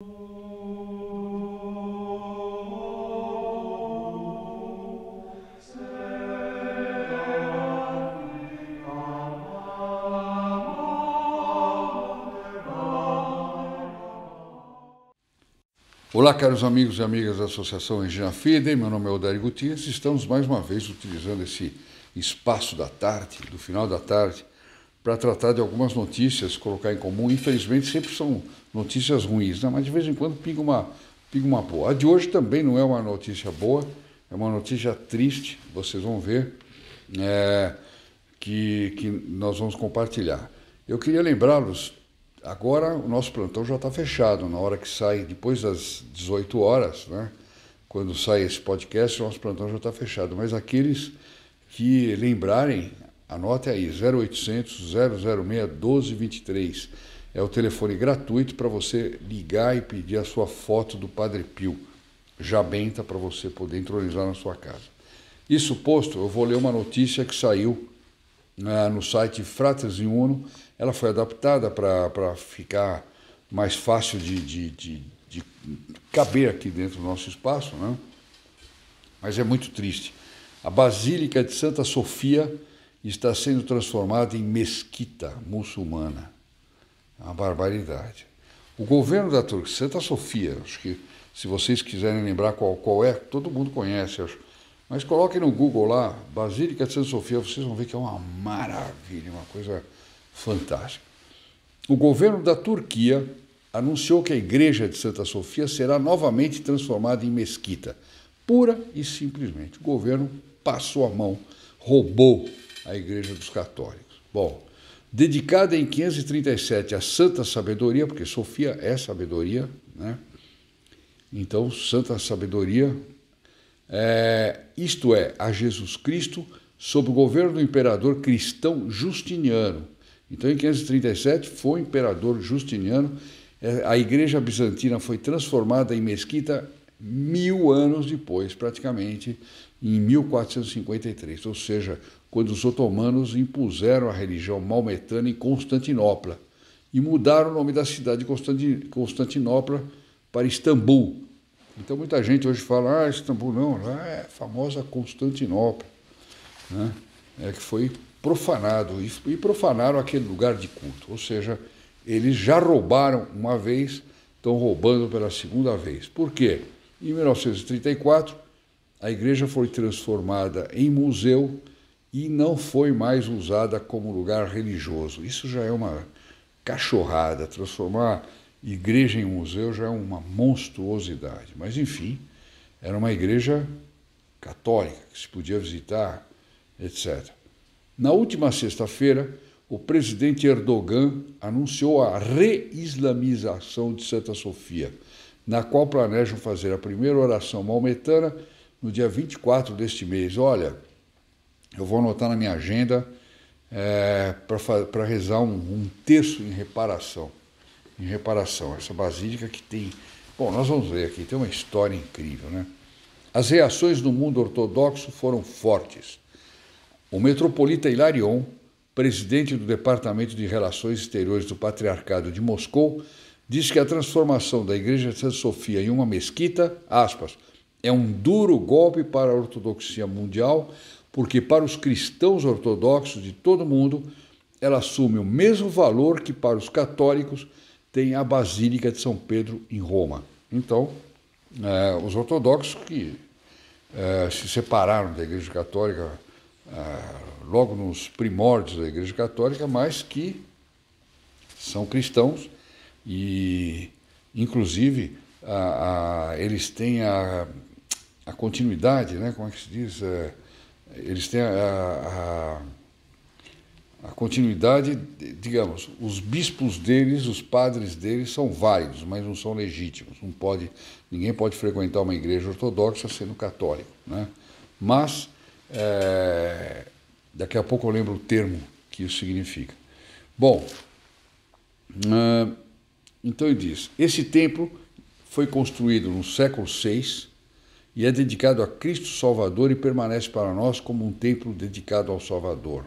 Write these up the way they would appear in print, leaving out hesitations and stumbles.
Olá, caros amigos e amigas da Associação Regina Fidei, meu nome é Odair Gutierrez e estamos mais uma vez utilizando esse espaço da tarde, do final da tarde, para tratar de algumas notícias, colocar em comum. Infelizmente sempre são notícias ruins, né? Mas de vez em quando pinga uma boa. A de hoje também não é uma notícia boa, é uma notícia triste, vocês vão ver, que nós vamos compartilhar. Eu queria lembrá-los. Agora o nosso plantão já está fechado, na hora que sai, depois das 18 horas, né? Quando sai esse podcast, o nosso plantão já está fechado. Mas aqueles que lembrarem, anotem aí, 0800 006 1223. É o telefone gratuito para você ligar e pedir a sua foto do Padre Pio, já benta, para você poder entronizar na sua casa. Isso posto, eu vou ler uma notícia que saiu no site Fratelli Uno. Ela foi adaptada para ficar mais fácil de caber aqui dentro do nosso espaço, né? Mas é muito triste. A Basílica de Santa Sofia está sendo transformada em mesquita muçulmana. É uma barbaridade. O governo da Turquia, Santa Sofia, acho que se vocês quiserem lembrar qual é, todo mundo conhece, acho. Mas coloquem no Google lá, Basílica de Santa Sofia, vocês vão ver que é uma maravilha, uma coisa fantástica. O governo da Turquia anunciou que a igreja de Santa Sofia será novamente transformada em mesquita. Pura e simplesmente. O governo passou a mão, roubou a igreja dos católicos. Bom, dedicada em 537 à Santa Sabedoria, porque Sofia é sabedoria, né? Então, Santa Sabedoria, isto é, a Jesus Cristo, sob o governo do imperador cristão Justiniano. Então, em 537, foi o imperador Justiniano. A igreja bizantina foi transformada em mesquita 1000 anos depois, praticamente, em 1453. Ou seja, quando os otomanos impuseram a religião maometana em Constantinopla e mudaram o nome da cidade de Constantinopla para Istambul. Então, muita gente hoje fala, Istambul não, lá é a famosa Constantinopla, né? Que foi profanado, e profanaram aquele lugar de culto. Ou seja, eles já roubaram uma vez, estão roubando pela segunda vez. Por quê? Em 1934, a igreja foi transformada em museu e não foi mais usada como lugar religioso. Isso já é uma cachorrada. Transformar igreja em museu já é uma monstruosidade. Mas, enfim, era uma igreja católica que se podia visitar, etc. Na última sexta-feira, o presidente Erdogan anunciou a reislamização de Santa Sofia, na qual planejam fazer a primeira oração maometana no dia 24 deste mês. Olha, eu vou anotar na minha agenda para rezar um terço em reparação. Essa basílica que tem... Bom, nós vamos ver aqui, tem uma história incrível, né? As reações do mundo ortodoxo foram fortes. O metropolita Hilarion, presidente do Departamento de Relações Exteriores do Patriarcado de Moscou, disse que a transformação da Igreja de Santa Sofia em uma mesquita, aspas, é um duro golpe para a ortodoxia mundial, porque para os cristãos ortodoxos de todo o mundo, ela assume o mesmo valor que para os católicos tem a Basílica de São Pedro em Roma. Então, os ortodoxos que se separaram da Igreja Católica logo nos primórdios da Igreja Católica, mas que são cristãos e, inclusive, eles têm a continuidade, né? Como é que se diz? Eles têm a continuidade, digamos, os bispos deles, os padres deles são válidos, mas não são legítimos. Ninguém pode frequentar uma igreja ortodoxa sendo católico, né? Mas daqui a pouco eu lembro o termo que isso significa. Bom, então ele diz, esse templo foi construído no século VI e é dedicado a Cristo Salvador e permanece para nós como um templo dedicado ao Salvador.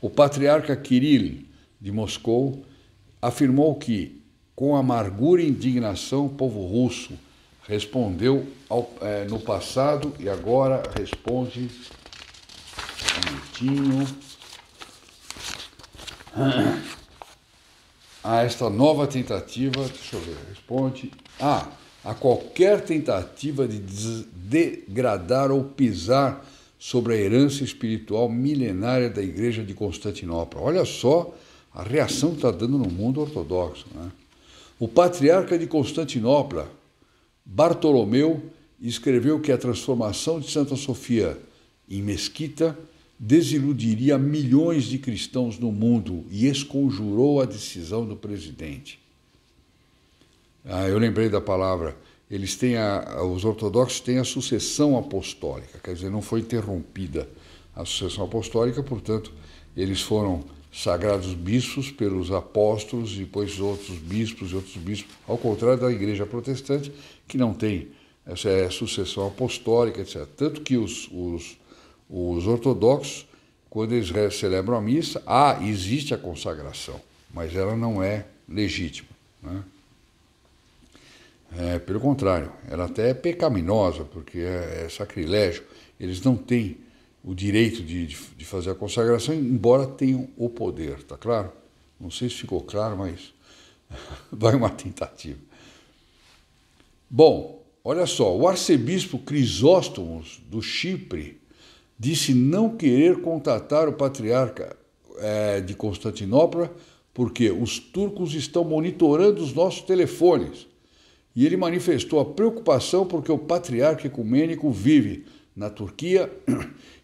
O patriarca Kirill de Moscou afirmou que Com amargura e indignação, o povo russo respondeu no passado e agora responde. Um minutinho. A esta nova tentativa, deixa eu ver, responde. A qualquer tentativa de degradar ou pisar sobre a herança espiritual milenária da Igreja de Constantinopla. Olha só a reação que está dando no mundo ortodoxo, né? O patriarca de Constantinopla, Bartolomeu, escreveu que a transformação de Santa Sofia em mesquita desiludiria milhões de cristãos no mundo e esconjurou a decisão do presidente. Eu lembrei da palavra, os ortodoxos têm a sucessão apostólica, quer dizer, não foi interrompida a sucessão apostólica, portanto, eles foram sagrados bispos pelos apóstolos, e depois outros bispos, ao contrário da igreja protestante, que não tem essa sucessão apostólica, etc. Tanto que os ortodoxos, quando eles celebram a missa, existe a consagração, mas ela não é legítima, né? Pelo contrário, ela até é pecaminosa, porque é sacrilégio. Eles não têm o direito de fazer a consagração, embora tenham o poder, tá claro? Não sei se ficou claro, mas vai uma tentativa. Bom, olha só, o arcebispo Crisóstomos, do Chipre, disse não querer contatar o patriarca de Constantinopla porque os turcos estão monitorando os nossos telefones. E ele manifestou a preocupação porque o patriarca ecumênico vive na Turquia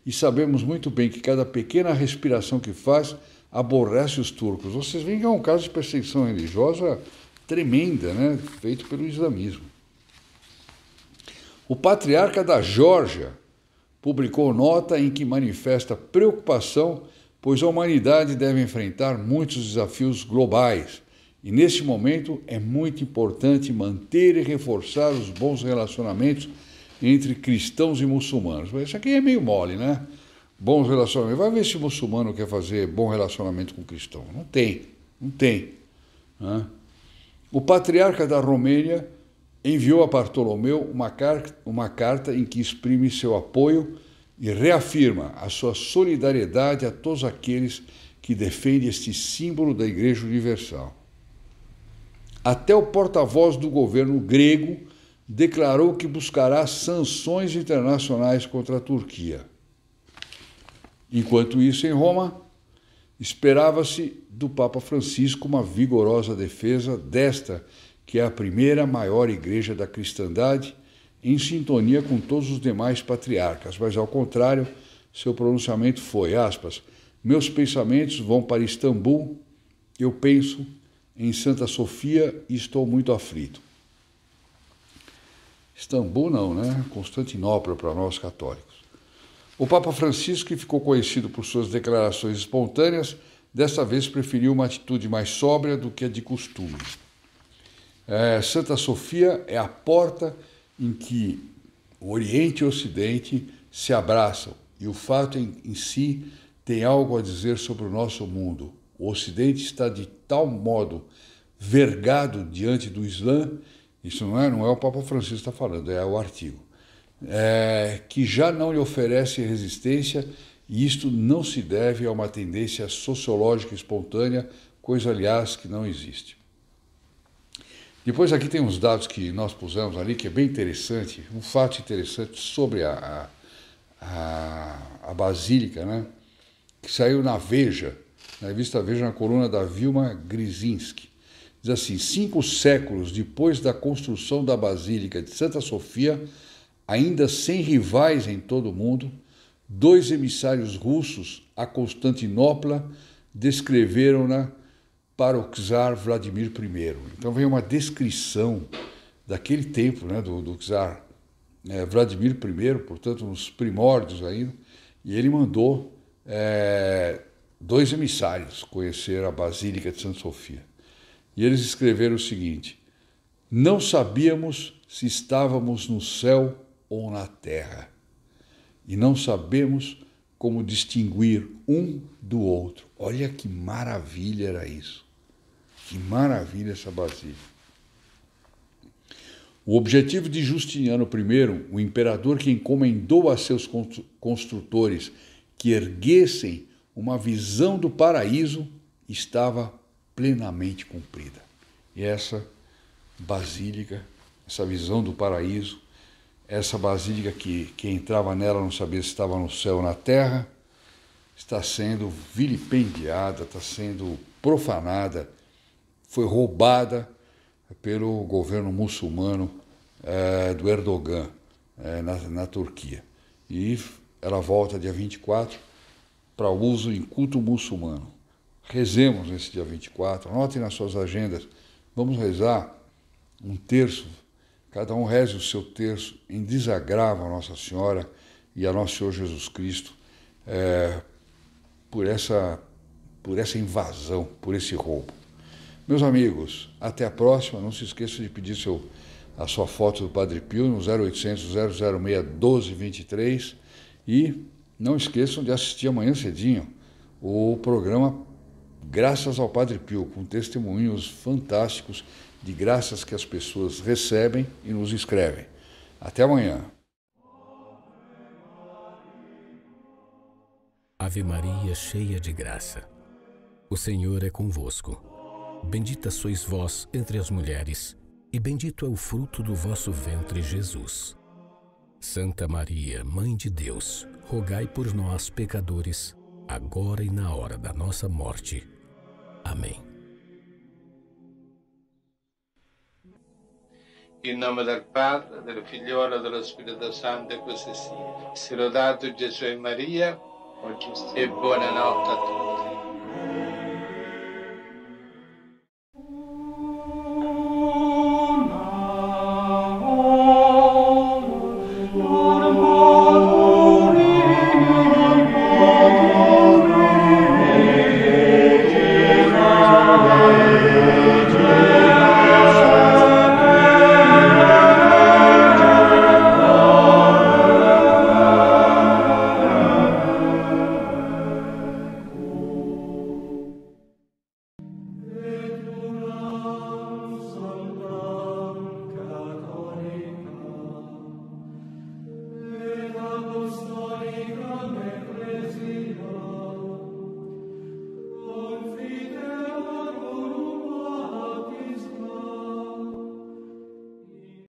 e sabemos muito bem que cada pequena respiração que faz aborrece os turcos. Vocês veem que é um caso de perseguição religiosa tremenda, né? Feito pelo islamismo. O patriarca da Geórgia publicou nota em que manifesta preocupação, pois a humanidade deve enfrentar muitos desafios globais. E neste momento é muito importante manter e reforçar os bons relacionamentos entre cristãos e muçulmanos. Mas isso aqui é meio mole, né? Bons relacionamentos. Vai ver se o muçulmano quer fazer bom relacionamento com o cristão. Não tem. Né? O patriarca da Romênia enviou a Bartolomeu uma carta em que exprime seu apoio e reafirma a sua solidariedade a todos aqueles que defendem este símbolo da Igreja Universal. Até o porta-voz do governo grego declarou que buscará sanções internacionais contra a Turquia. Enquanto isso, em Roma, esperava-se do Papa Francisco uma vigorosa defesa desta, que é a primeira maior igreja da cristandade, em sintonia com todos os demais patriarcas. Mas, ao contrário, seu pronunciamento foi, aspas, meus pensamentos vão para Istambul, eu penso em Santa Sofia e estou muito aflito. Istambul não, né? Constantinopla para nós católicos. O Papa Francisco, que ficou conhecido por suas declarações espontâneas, desta vez preferiu uma atitude mais sóbria do que a de costume. Santa Sofia é a porta em que o Oriente e o Ocidente se abraçam, e o fato em si tem algo a dizer sobre o nosso mundo. O Ocidente está de tal modo vergado diante do Islã, isso não é o Papa Francisco que está falando, é o artigo, que já não lhe oferece resistência, e isto não se deve a uma tendência sociológica espontânea, coisa, aliás, que não existe. Depois aqui tem uns dados que nós pusemos ali, que é bem interessante, um fato interessante sobre a Basílica, né, que saiu na Veja, na revista Veja, na coluna da Vilma Grzinski. Diz assim, 5 séculos depois da construção da Basílica de Santa Sofia, ainda sem rivais em todo o mundo, 2 emissários russos a Constantinopla descreveram-na para o czar Vladimir I. Então vem uma descrição daquele tempo, né, do czar Vladimir I, portanto, nos primórdios ainda, e ele mandou 2 emissários conhecer a Basílica de Santa Sofia. E eles escreveram o seguinte, não sabíamos se estávamos no céu ou na terra, e não sabemos como distinguir um do outro. Olha que maravilha era isso. Que maravilha essa basílica! O objetivo de Justiniano I, o imperador que encomendou a seus construtores que erguessem uma visão do paraíso, estava plenamente cumprida. E essa basílica, essa visão do paraíso, essa basílica que quem entrava nela não sabia se estava no céu ou na terra, está sendo vilipendiada, está sendo profanada, foi roubada pelo governo muçulmano do Erdogan na Turquia. E ela volta dia 24 para uso em culto muçulmano. Rezemos nesse dia 24, anotem nas suas agendas, vamos rezar um terço, cada um reze o seu terço em desagravo a Nossa Senhora e a Nosso Senhor Jesus Cristo por essa invasão, por esse roubo. Meus amigos, até a próxima. Não se esqueça de pedir a sua foto do Padre Pio no 0800 006 1223 e não esqueçam de assistir amanhã cedinho o programa Graças ao Padre Pio, com testemunhos fantásticos de graças que as pessoas recebem e nos escrevem. Até amanhã. Ave Maria, cheia de graça, o Senhor é convosco. Bendita sois vós entre as mulheres, e bendito é o fruto do vosso ventre, Jesus. Santa Maria, Mãe de Deus, rogai por nós, pecadores, agora e na hora da nossa morte. Amém. In nome del Padre, del Figliolo e dello Spirito Santo, e così sia. Sia lodato Gesù e Maria, e buonanotte a tutti.